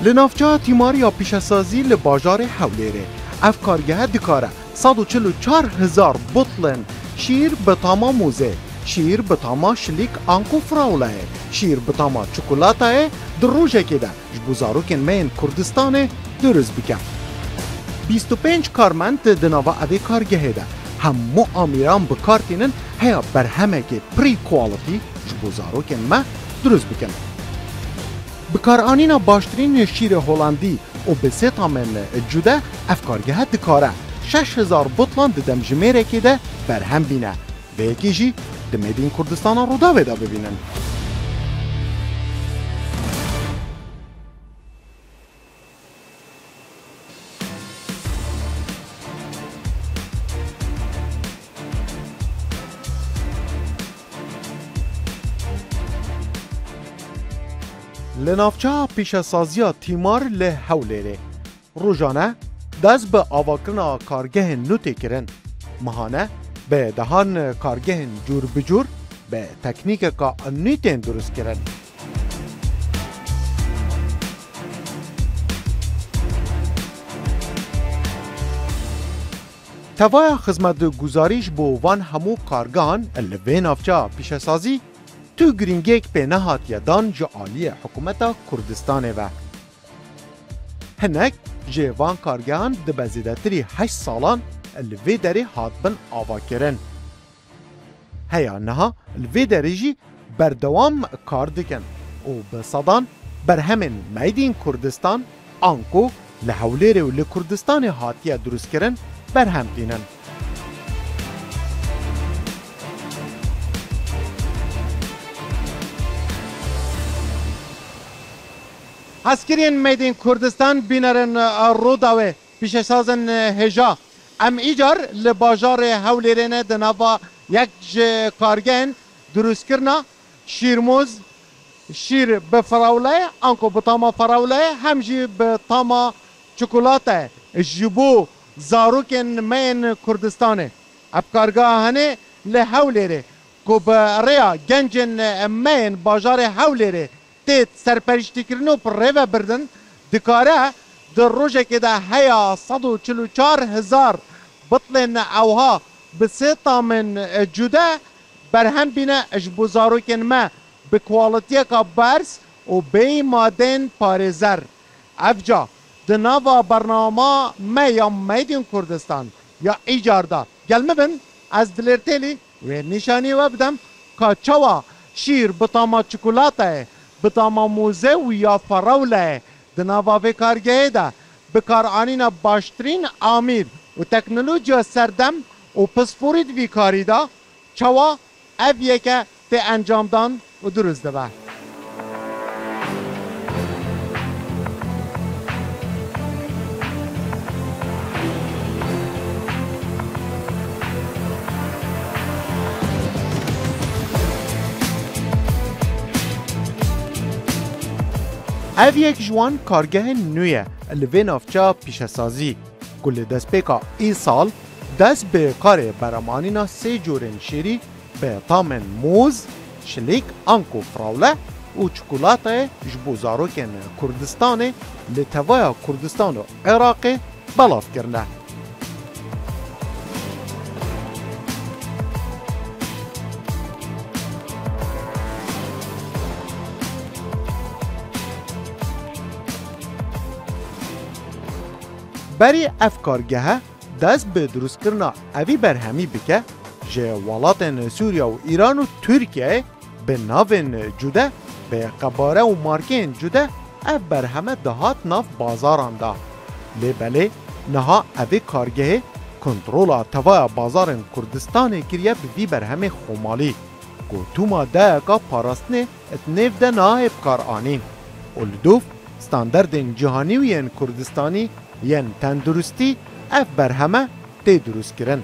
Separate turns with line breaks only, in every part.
لنافچه تیماریا پیشسازی لباجار حولیره اف کارگه دکاره 144,000 بطلن شیر به تاما موزه، شیر به تاما شلیک آنکو فراوله، شیر به تاما چکولاته در روژه که ده جبوزاروکن مین کردستان درز بکن. 25 کارمند دناوا اوی کارگه ده همو آمیران بکارتینن هیا بر همه که پری کوالیتی جبوزاروکن ما درز بکن. بکارانینا باشترین شیر هلندی و به سه من جوده افکارگه دکاره 6,000 بطلان دم جمیره که ده بر هم بینه و یکی جی دمیدین کردستان رو دا ویدا ببینن. لنافچه پیشسازی تیمار لحولیره روزانه دست به آواکرنا کارگه نوتی کرن ماهانه به دهان کارگه جور بجور به تکنیک که نیتین درست کرن. توای خدمت گزاریش بو وان همو کارگان الوی نافچه پیشسازی تو گرینگیک به نهات یدان جعالی حکومت کردستان و هنک جوان کارگان دبزیدتری 8 سالان الوی داری هاتبن آوا کرن. هیا نها الوی داری جی بردوام کار دکن و بصدان بر همین میدین کردستان آنکو لحولیر و لکردستان هاتیه درست کرن بر هم دینن. عسکرین میدین کردستان بینرن روداوه پیشسازن هجا ام ایجار لباجار حولیرین دناوا یک کارگن درست کرنا شیرموز شیر به فراوله آنکو به تاما فراوله همجی به تاما چکولاته جبو زاروکن مین کردستانه اب کارگاه هنه لحولیره کو به ریا گنجن مین باجار حولیره تیت سرپرشتی کرنو پر ریوه بردن دکاره در روژه که ده هیا 144,000 بطلن اوها بسیطا من جوده بر هم بینه اجبوزاروکن ما بکوالیتی که برس و بی مادن پارزر افجا دناوا برنامه ما یا میدین کردستان یا ایجارده گلمه بن از دلرتیلی و نشانی و بدم که چوا شیر بطاما چکولاته بطاما موزه و یا فراوله دناوا به کارگه ده بکار آنینا باشترین آمیر و تکنولوژیا سردم و پسپورید وی کاری ده چوا اویه که تی انجام دان و درست ده. او یک جوان کارگه نویه الوی نافچه پیشسازی کل دست پیکا ای سال دست به کار برامانینا 3 جورن شیری به تامن موز، شلیک، آنکو فراوله و چکولاته جبوزاروکن کردستان لتوای کردستان و عراق بلاف کرنه. بری افکارگه دست به درست کرنا اوی برهمی بکه جه ولاتن سوریا و ایران و ترکیه به ناوین جوده به قباره و مارکین جوده اف برهمه دهات ناف بازاران ده لیبله نها اوی کارگه کنترولا توای بازار کردستان کریه بوی برهمه خومالی که تو ما ده که پاراستنه اتنیف ده نایب کار آنین اولدوف ستاندرد جهانی و ین کردستانی ین تندرستی اف برهمه تی درست کرن.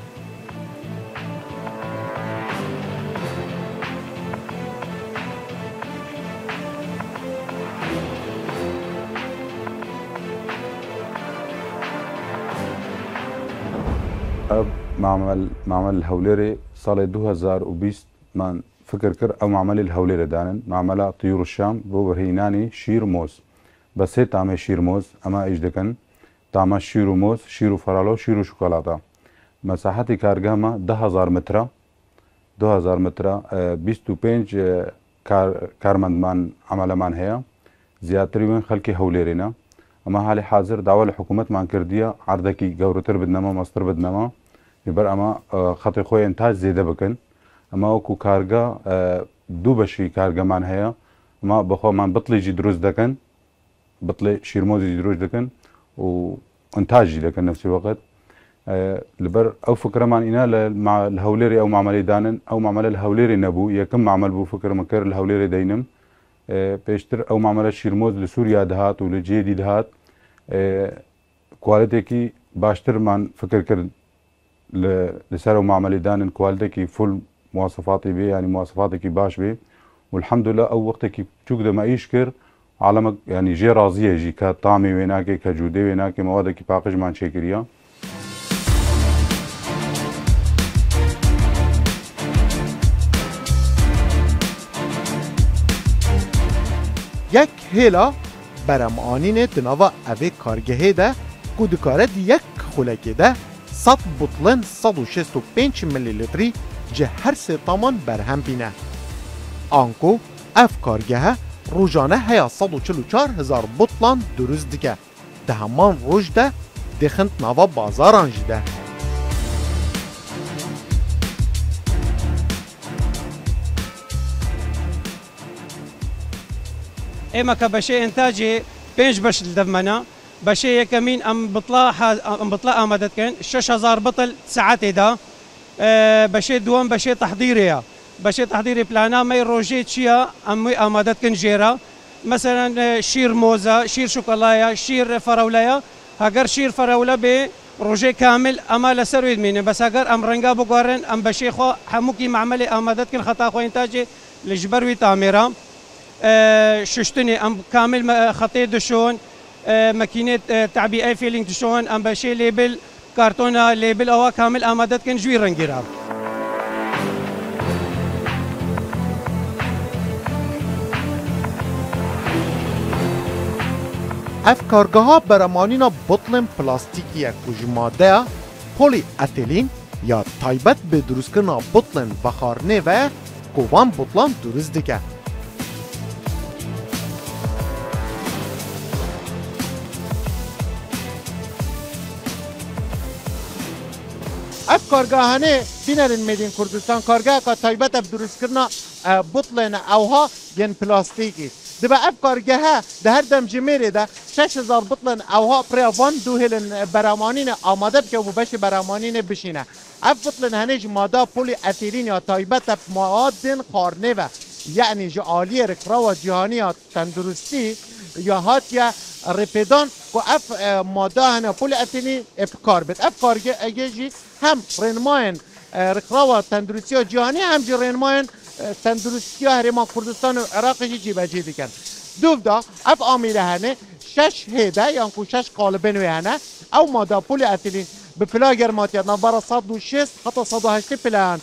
معمل الهوليري سال 2020 من فكر كر او معمل الهوليري دانن معمل طيور الشام بو برهيناني شير موز بس طعمه شیر موز اما ایج دکن طعمه شیر و موز شیر و فراوله و شیر و شکلاته مساحت کارگاه ما 10,000 متره 2000 متره 25 کارمندمان عملمان هيا زیاتری وین خلکی هولیرینا اما حال حاضر دعوه الحکومت مان کردیه عرضکی گورتر بدنما مستر بدنما بر اما خط خوی انتاج زیاده بکن اما وکو کارگاه دو بشی کارگاه مان هيا اما بخو من بطلی جی دروز دکن بطلی شیرموزی جی دروز دکن و انتاجی دکن نفس الوقت لبر او فكره مان انا مع الهوليري او معمل دانن او معمل الهوليري نبو يكم معمل بو فكره مكر الهوليري دينم بيشتر او معمل الشيرموز لسوريا دهات ولجيدي دهات كواليتي كي باشتر مان فكر كر لسر معمل دانن كواليتي كي فل مواصفاتي بي يعني مواصفاتي كي باش بي والحمد لله او وقت كي تشوك ما يشكر عالمك يعني جي راضيه جي كطعمي ويناكي كجودي ويناكي مواد كي باقج مان شكريا
یک هیلا برمانین دناوا اوی کارگهه ده که دکاره یک خلکه ده 100 بطلن 165 ملی لیتری جه هر سه تامان برهم بینه. آنکو اف کارگهه روزانه هیا 144 هزار بطلان دروز دیگه ده همان روز ده دخند نوا بازاران جیده.
اما كبشي انتاجي بينج باش الدمنا بشي يكمين ام بطلا امدت كان 6000 بطل ساعات دا بشي دوام بشي تحضيريه بشي تحضيري بلانا مي روجي تشيا ام امدت كان جيرا مثلا شير موزه شير شوكولايه شير فراولايه هاجر شير فراوله ب روجي كامل اما لسرو يدمين بس هاجر ام رنگا بقارن ام بشي خو حموكي معملي امدت كان خطا خو انتاجي لجبروي تعميره ششتني ام كامل خطي دشون ماكينه تعبئه فيلينج دشون ام بشي ليبل كرتونه ليبل او كامل امادت كن جوي رنگيرا
اف کارگاه برمانینا بطلن پلاستیکی کجماده پولی اتیلین یا تایبت به دروست کرنا بطلن بخارنه و کوان بطلان دروست دیگه. اف کارگاهانه بینرین میدین کردستان کارگاه که تایبت اف دروست کرنا بطلن اوها ین پلاستیکی دبا اف کارگاه ده هر دم جمیره ده 6000 بطلن اوها پریوان دو هلن برامانین آماده بکه و بش برامانین بشینه اف بطلن هنج ماده پولی اتیلین یا تایبت اف موادن خارنه و یعنی جعالی رکرا و جهانی تندرستی یا هات یا رپیدان که اف ماده هنه پولی اتیلین اف کار بید اف کارگاه جی هم رنماین رکرا و تندرستی جهانی هم جی رنماین تندرستی هرما کردستان و عراق جی بجی دیکن دوب دا اف آمیله هنه 6 هیده یعنی که 6 قالبن و هنه او ماده پولی اتیلین به پلا گرماتیت نبارا 106 حتی 108 پلان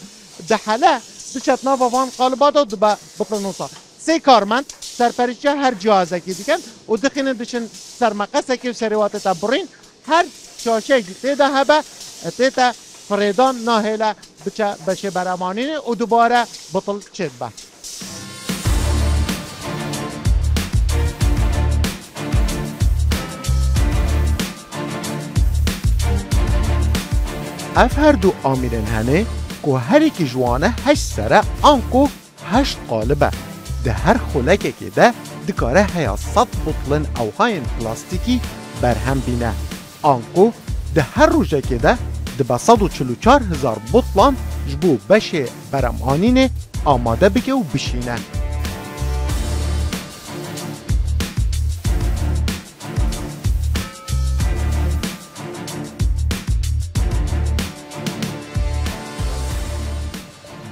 ده حاله بشت نوا وان قالبات و دبا بطلنوسا سه کارمند سرپریچه هر جهازه که دیکن و دخینه دشن سرمقصه که سریوات تبرین هر شاشه تیده هبه تیده فریدان ناهیله بشه برامانینه و دوباره بطل چید به اف هر دو آمیرن هنه که هر ایکی جوانه 8 سره آنکو 8 قالبه ده هر خلکه که ده دکاره هیا 100 بطلن او هاین پلاستیکی برهم بینه آنکو ده هر روژه که ده ده 144,000 بطلان جبو بشه برمانینه آماده بگه و بشینه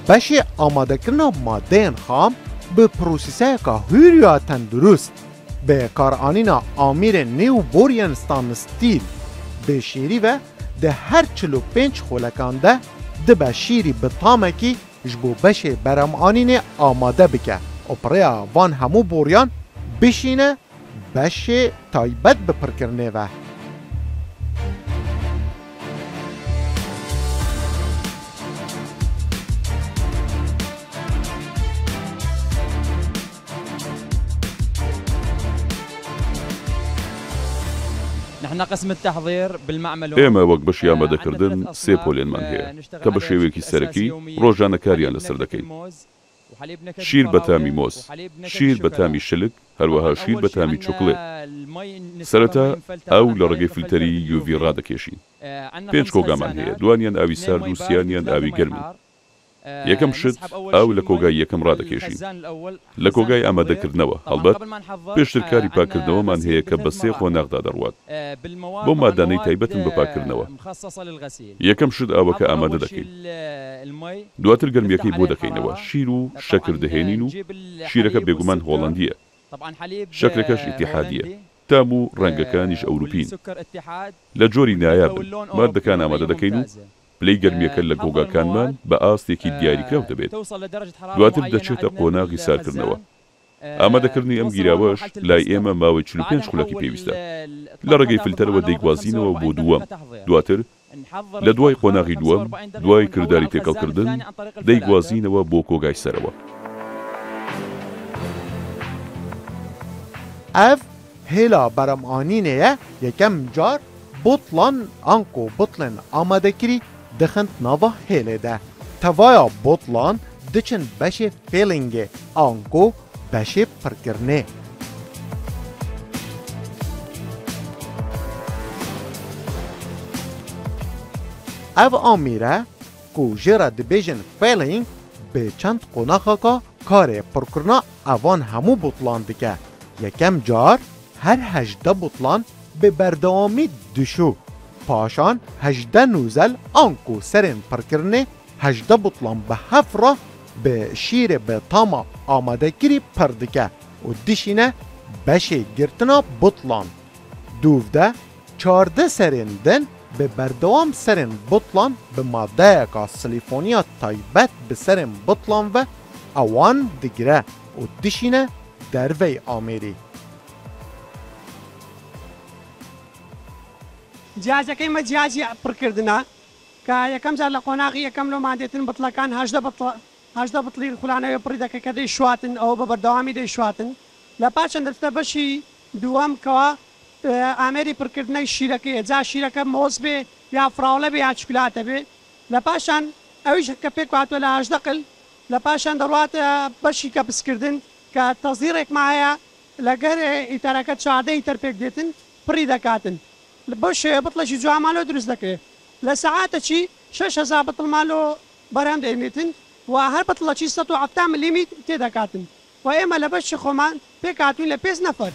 بشه آماده کرنا ماده خام به پروسیسه که هوریا تندرست به کارانینا آمیر نیو بورینستان ستیل به شیری و ده هر 45 خولکان ده به شیری به تامکی جبو بشه برمانین آماده بکه و پریا وان همو بوریان بشینه بەشێ تایبەت بە پڕکردنێوە.
نحن قسم التحضير بالمعمل
ئێمە وەک بەشی ئامادەکردن سێ پۆلێنمان هەیە کە بە شێوەیەکی سەرەکی ڕۆژانە کاریان لەسەر دەکەین. شیر بە تامی مۆز، شیر بە تامی شلک، هەروەها شیر بە تامی چۆکڵێت. سەرەتا ئاو لە ڕێگەی فیلتەری UV ڕادەکێشین. 5 کۆگامان هەیە، دوانیان ئاوی سارد و سیانیان ئاوی گەرمن. یەکەم شت ئاو لە کۆگای یەکەم ڕادەکێشین. لە کۆگای ئامادەکردنەوە هەڵبەت پێشتر کاری پاکردنەوەمان هەیە کە بە 3 خۆناغدا دەڕوات بۆ مادانەی تایبەتن بە پاکردنەوە. یەکەم شت ئاوەکە ئامادە دەکەین، دواتر گەرمیەکەی بۆ دەکەینەوە، شیر و شەکر دەهێنین و شیرەکە بێگومان هۆڵەندیە، شەکرەکەش ئیتیحادیە، تام و ڕەنگەکانیش ئەوروپین. لە جۆری نایابن، مادەکان ئامادە دەکەین و پلەی گەرمیەکە لە کۆگاکانمان بە ئاستێکی دیاریکراو دەبێت. دواتر دەچێتە قۆناغی سارکردنەوە. ئامادەکردنی ئەم گیراوەش لای ئێمە ماوەی 45 خولەکی پێویستە. لە ڕێگەی فیلتەرەوە دەیگوازینەوە بۆ دووەم. دواتر لە دوای قۆناغی دووەم، دوای کردداری تێکەڵکردن دەیگوازینەوە بۆ کۆگای سەرەوە.
ئەف هێلا بەرەمانینەیە یەکەم جار بوتڵان ئانکۆ بوتڵێن ئامادەکری دخند ناوا هێلێدا. تەڤایە بوتڵان دچن بەشێ فێلینگێ ئانکۆ بەشێ پڕکردنێ. ئەv ئامîre ku jê re dibêjin fêling bê çend qonaxeka karê pڕkirina evan hemû butlan dike. Yekem car her 18 butlan bi berdewamî dişû. Paşan 18 nûzel an ku serên pڕkirinê 18 butlan bi hefra bi şîrê bi tama amadekirî pir dike û dişîne beşê girtina butlan. Dûv de 14 serên din bi berdewam serên butlan bi maddeyeka silîfoniya taybet bi serên butlan ve ewan digire û dişîne dervey Amêrî.
جیاجەکەی مە جیاجی پڕکردنا کە یەکەم جار لە قۆناغی یەکەم لۆ مادێتن بتڵەکان هەژدە بتڵی خولانەوە پڕی دەکە کە دەیشواتن ئەوە بە بەردەوامی دەیشواتن. لە پاچەند دەفتە بەشی دووەم کەوە ئامێری پڕکردنەی شیرەکەیە، جا شیرەکە مۆز بێ یا فراولە بێ یا چکولاتە بێ. لە پاشان ئەویش کە پێک هاتووە لە 18 قل لە پاشان دەڕواتە بەشی کە پسکردن کە تەزیرێکمە هەیە لەگەر ئیتەرەکە 14 ئیتەر پێک دێتن پڕی دەکاتن. بۆ شێوە بتڵەشی جوامالۆ دروست دەکرێت. لە سەعاتەکی 6,000 بتڵمالۆ بەرام دەێنێتن و هەر بتڵەکی 170 ملیمیت تێدەکاتن و ئێمە لە بەشی خۆمان پێک هاتوین لە 5 نەفەر.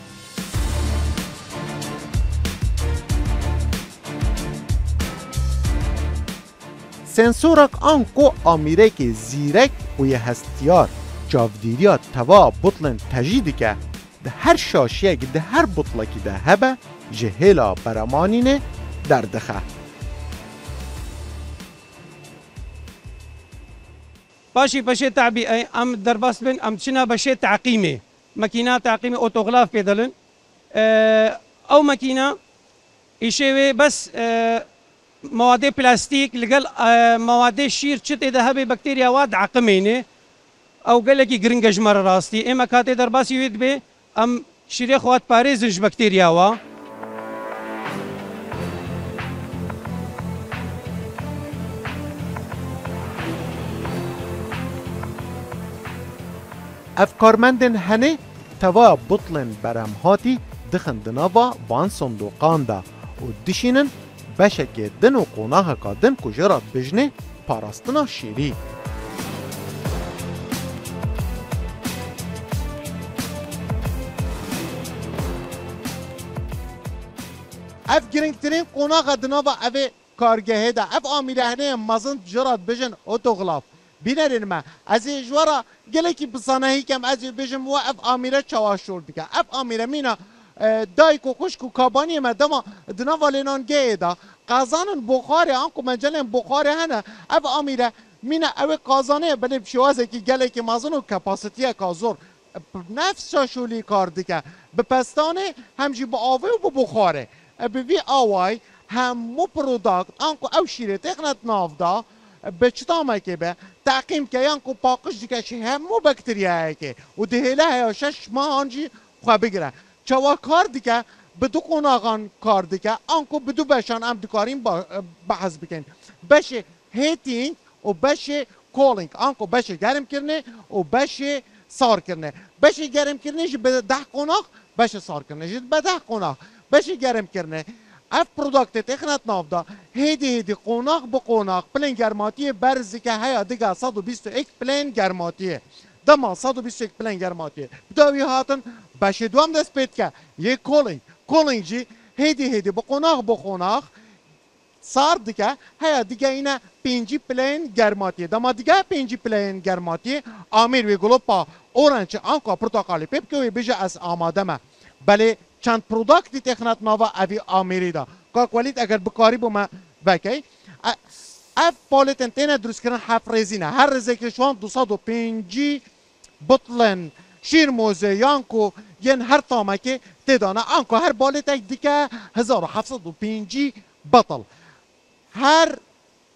سنسۆرek anko amîrekê zîrek û yê hestiyar çavdîriya teva butlên tejî dike. Di her şaşiyek di her butlekî de hebe ji hêla beremanînê derdixe.
باشی بەشێ تعبیئە ئەم دەرباس بن ئەم چنە بەشێ تعقیمێ مەکینا تعقیمی ئۆتۆغلاف پێ دەڵن. ئەو مەکینە ئیشێوێ بەس موادێ پلاستیک لەگەڵ موادێ شیر چ تێدا هەبێ بەکتێریاوا دعقمێنێ ئەو گەلێکی گرنگە ژمارە ڕاستی ئێمە کاتێ دەرباسی وێت بێ ئەم شیرێ خوات پارێزش بەکتێریاوە.
Ev karmendên henê teva butlên beremhatî dixin di nava van sondoqan da û dişînin beşekê din û qonaxeka din ku jê re dibêjne parastina şîrî. Ev girngtirîn qonaxa di nava evê kargehê de ev amîre heneyên mezin jê re dibêjin otoglaf. Bînerên me ez ê ji we re gelekî bisanehî kem ez ê bêjim we ev amîre çawaşor dike. Ev amîre mîna dayk û xuşk û kabaniyê me dema di nava lênangehê de qazanın buxarê an ku mencelên buxarê hene ev amîre mîna ew ê qazanê belê şewazekî gelekî mezin û kapasitiyeka zor نفس شاشولی کار دیگه به پستانه همجی با آوه و با بخاره به وی آوای همو پروداکت آنکو او شیره تقنت نافدا به چطامه که به تعقیم که یانکو پاقش دیگه چه همو بکتریه که و دهیله ها 6 ماه آنجی خواه بگیره چوا کار دیگه به دو قناغان کار دیگه آنکو به دو بشان هم دکاریم بحث بکن بشه هیتینگ و بشه کولینگ آنکو بشه گرم کرنه و بشه سار کرنه بشه گرم کرنه جی به 10 قناغ بشه سار کرنه جی به 10 قناغ بشه گرم کرنه اف پروداکت تخنت نافدا هیدی قوناق به قوناق پلین گرماتی برزی که هیا دیگه 121 پلین گرماتیه دما 121 پلین گرماتیه بداوی هاتن بشه دوام دست پید که یک کولینگ جی هیدی به قوناق صار دیگه هیا دیگه اینه 5 پلین گرماتیه دما دیگه 5 پلین گرماتیه آمیر وی گلوپا اورنج آنکا پرتقالی پیب که وی بیجه از آماده ما بله چند پروداکتی تخنت ناوا اوی آمیری دا که ولید اگر بکاری بوم بکی اف پالتن تینه درست کردن 7 رزینه هر رزه که شوان 205 بطلن شیر موزه یانکو ین هر تامه که تدانه آنکو هر بالتک دیگه 1705 بطل هر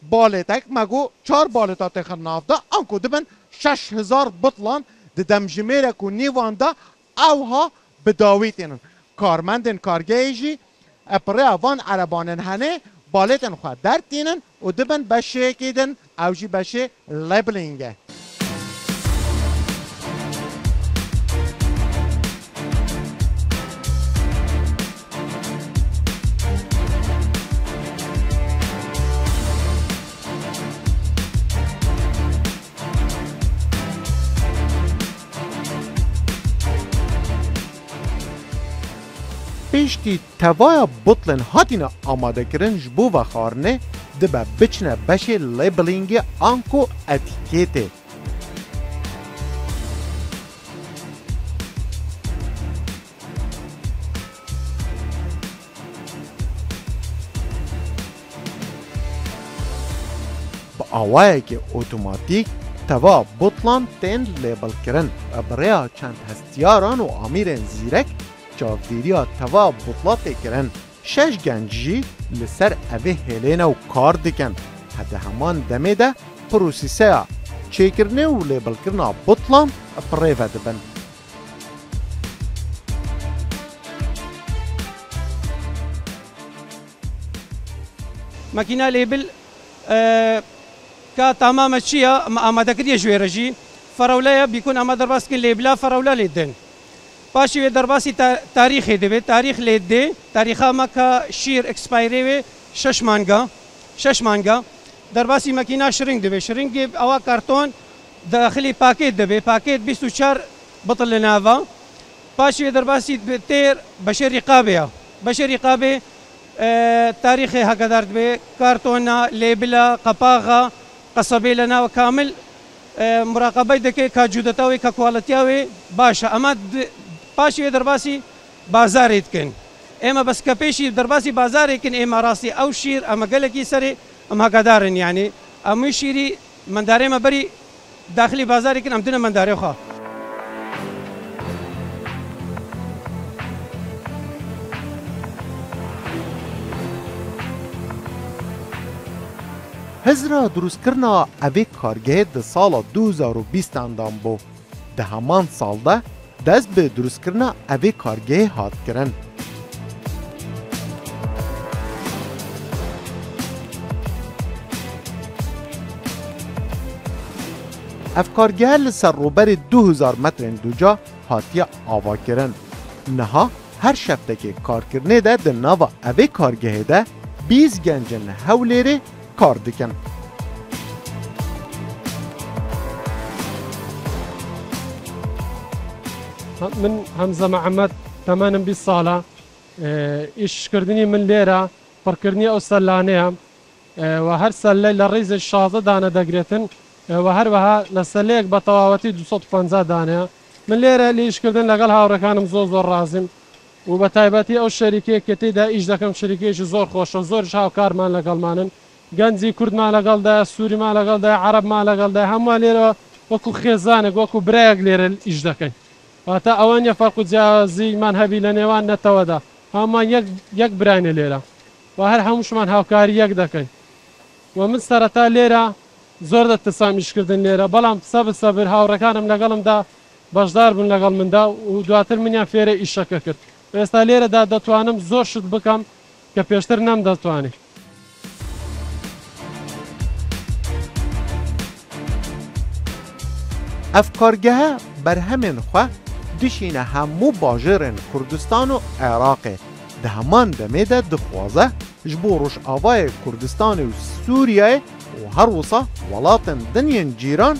بالتک مگو 4 بالتا تخن نافدا آنکو دبن 6000 بطلان دمجمه کو نیوان دا اوها بداویتین کارمندن کارگیجی اپریا وان عربانن هنه بالتن خواه درتینن و دبن بشه کیدن اوجی بشه لیبلینگه پیشتی توای بطلن هاتینا آماده کرن جبو و خارنه دبا بچنه بشه لیبلینگ آنکو اتیکیته با آوائه که اوتوماتیک توا بطلان تین لیبل کرن برای چند هستیاران و آمیرن زیرک چاودیریا توا بطلات کرن 6 گنجی لسر اوه هلینه و کار دکن حتی همان دمه ده پروسیسه چیکرنه و لیبل کرنه بطلان پریوه دبن
ماكينه ليبل كا تمام الشيء آماده كريه جويرجي فراوله بيكون آماده باسكن ليبلا فراوله ليدن باشي درباسي تاريخي دبي تاريخ ليدي تاريخا ما كا شير اكسبايري 6 مانگا درباسي ماكينه شرينج دبي شرينج او كرتون داخلي باكيت دبي باكيت 24 بطل لنافا باشي درباسي تير بشر رقابه تاريخي هكذا دبي كرتونه ليبلا قباغه قصبي لنا وكامل مراقبه دكي كجودتاوي ككواليتياوي باشا اما باشي درباسي بازار يتكن اما بس كبيشي درباسي بازار يمكن اما راسي او شير اما قالك سري اما قدارن يعني ام يشيري من داري ما بري داخلي بازار يمكن عندنا من داري خا
هزرا دروست کرنا اوی کارگاه ده سال 2020 اندام بو ده همان سال ده دست به دروست کرنا اوی کارگاه هات کرن اف کارگاه لسر روبر 2000 متر دوجا هاتیا آوا کرن نها هر شفته که کار کرنه ده نوا اوی کارگاه ده 20 گنجن هولیره کار دکن
من حمزة محمد 28 ساله ايش كردني من ليره فركرني او سلانيه وهر سله للريز الشاطئ دانا دقريتن وهر وها لسليك بطواوتي 250 دانه من ليره اللي ايش كردن لقالها وركان زور رازم وبتايبتي او الشركه كتيدا ايش دكم شركه زور خوش زور شاو كارمان لقالمانن گنجی کرد ما لقال ده سوری ما لقال ده عرب ما لقال ده هم ليره وكو خزانه وكو بريق ليره ايش دكن واتا ئەوانە فەرق و جیازیمان هەبی لە نێوان نەتەوەدا هەمان یەک براینە لێرە و هەر هەمووشمان هاوکاری یەک دەکەین و من سەرەتا لێرە زۆر دەترسام ئیشکردن لێرە بەڵام سەبر هاوڕەکانم لەگەڵمدا بەشدار بوون لەگەڵ مندا و دواتر منیان فێرە ئیشەکە کرد ئێستا لێرەدا دەتوانم زۆر شت بکەم کە پێشتر نەمدەتوانێت.
ev kargehe berhemên xwe dişîne hemû bajêrên Kurdistan û Iraqê. Di heman demê de dixwaze ji bo Rojavayê Kurdistanê û Sûriyeyê û her wisa welatên dinyên cîran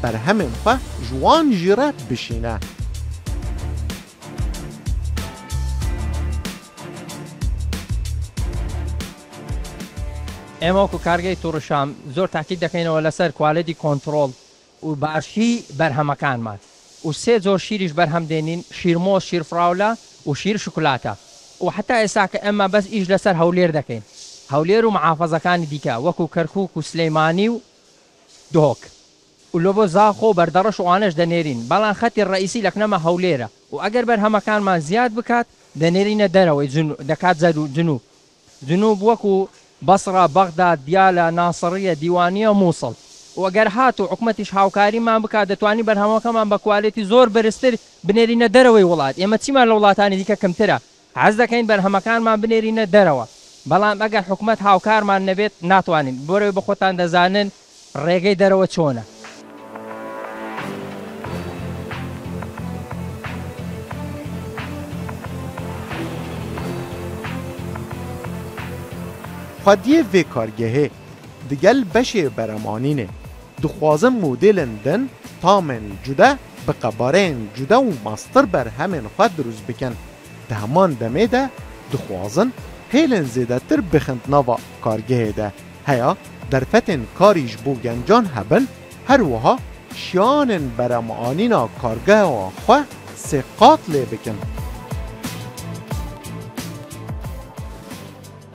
berhemên xwe ji wan jî re bişîne.
ئێمە وەکو کارگەی تووڕشام زۆر تاکید دەکەینەوە لەسەر کوالەتی کۆنتترۆل و باشی بەرهەمەکانمان و سێ جۆر شیریش بەرهەم دێنین شیرمۆز شیرفراولە و شیر شکلاتە و حتا ئێستا کە ئەمە بەس ئیش لەسەر هەولێر دەکەین هەولێر و محافەزەکانی دیکە وەکو کەرکووک و سلەیمانی و دۆک و لۆ بۆ زاخۆ و بەردەڕەش وانش دەنێرین بەڵام خەتی ڕئیسی لەکنەمە هەولێرە و ئەگەر بەرهەمەکانمان زیاد بکات دەنێرینە دەرەوەی دەکات زەر و جنوب وەکو بەسڕە بەغداد دیالە ناسڕیە دیوانیە مووسڵ وەگەر هات و حکومەتیش هاوکاریمان بکات دەتوانانی بەرهەمەکەمان بە کوالێتی زۆر بەرزتر بنێرینە دەرەوەی وڵات ئێمە چیمان لە وڵاتانی دیکە کەمترە حەز دەکەین بەرهەمەکانمان بنێرینە دەرەوە بەڵام ئەگەر حکومەت هاوکارمان نەبێت ناتوانین بۆرەوەی بە خۆتان دەزانن ڕێگەی دەرەوە چۆنە.
Xwediyê vê kargehê digel beşê beremanînê dixwazin modêlên din tamên cuda bi qebareyên cuda û mastir berhemên xwe dirûst bikin. Di heman demê de dixwazin hêlên zêdetir bixin nava kargehê de heya derfetên karî ji bo gencan hebin her wiha şiyanên beremanîna kargeha xwe sê qat lê bikin.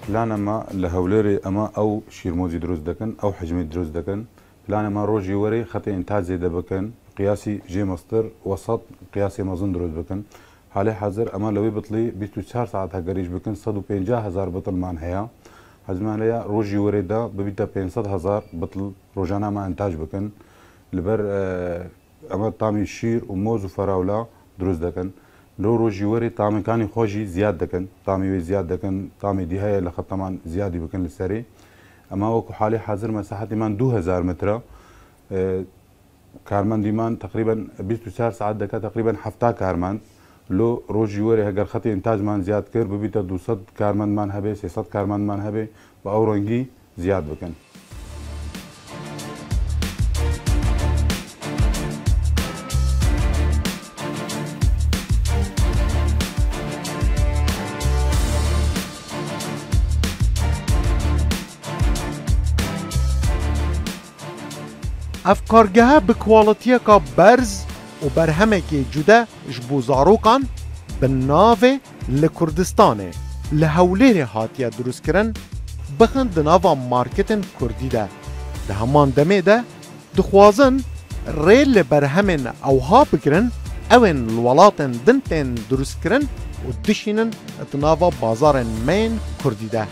پلانە ما لە هەولێرێ ئەمە ئەو شیرمۆزی دروست دەکەن ئەو حجمی دروست دەکەن پلانە ما ڕۆژی وەرەی خەتی ئینتاج زێدە بکەن قیاسی ژێمەستر وەسەد قیاسی مەزن دروست بکەن حالێ حەزر ئەمە لەوەی بتڵی 24 ساعت هەگەریش بکەن 150,000 بتڵمان هەیە حەزمان لەیە ڕۆژی وەرەیدا ببیتە 500,000 بتڵ ڕۆژانەمە ئینتاج بکەن لەبەر ئەمە تامی شیر و مۆز و فەراولە دروست دەکەن لۆ ڕۆژی وەرەی تامەکانی خۆشی زیاد دەکەن تامی وێ زیاد دەکەن تامی دی هەیە لە خەتەمان زیادی بکەن لەسەری ئەما وەکو حالی حەزر مەساحەتیمان 2000 مترە کارمەندیمان تقریبا 24 ساعت دەکات تقریبا 70 کارمەند لۆ ڕۆژی وەرەی هەگەر خەتی ئینتاجمان زیاد کرد ببیتە 200 کارمەندمان هەبێ 300 کارمەندمان هەبێ بە ئەو ڕەنگی زیاد بکەن.
ev kargehe bi kwalitiyeka berz û berhemekê cuda ji bo zarokan bi navê li Kurdistanê li Hewlêrê hatiye drûstkirin bixin di nava marketên Kurdî de. Di heman demê de dixwazin rê li berhemên ewha bigirin ewên li welatên din tên drûstkirin û dişînin di nava bazarên mêyên Kurdî de.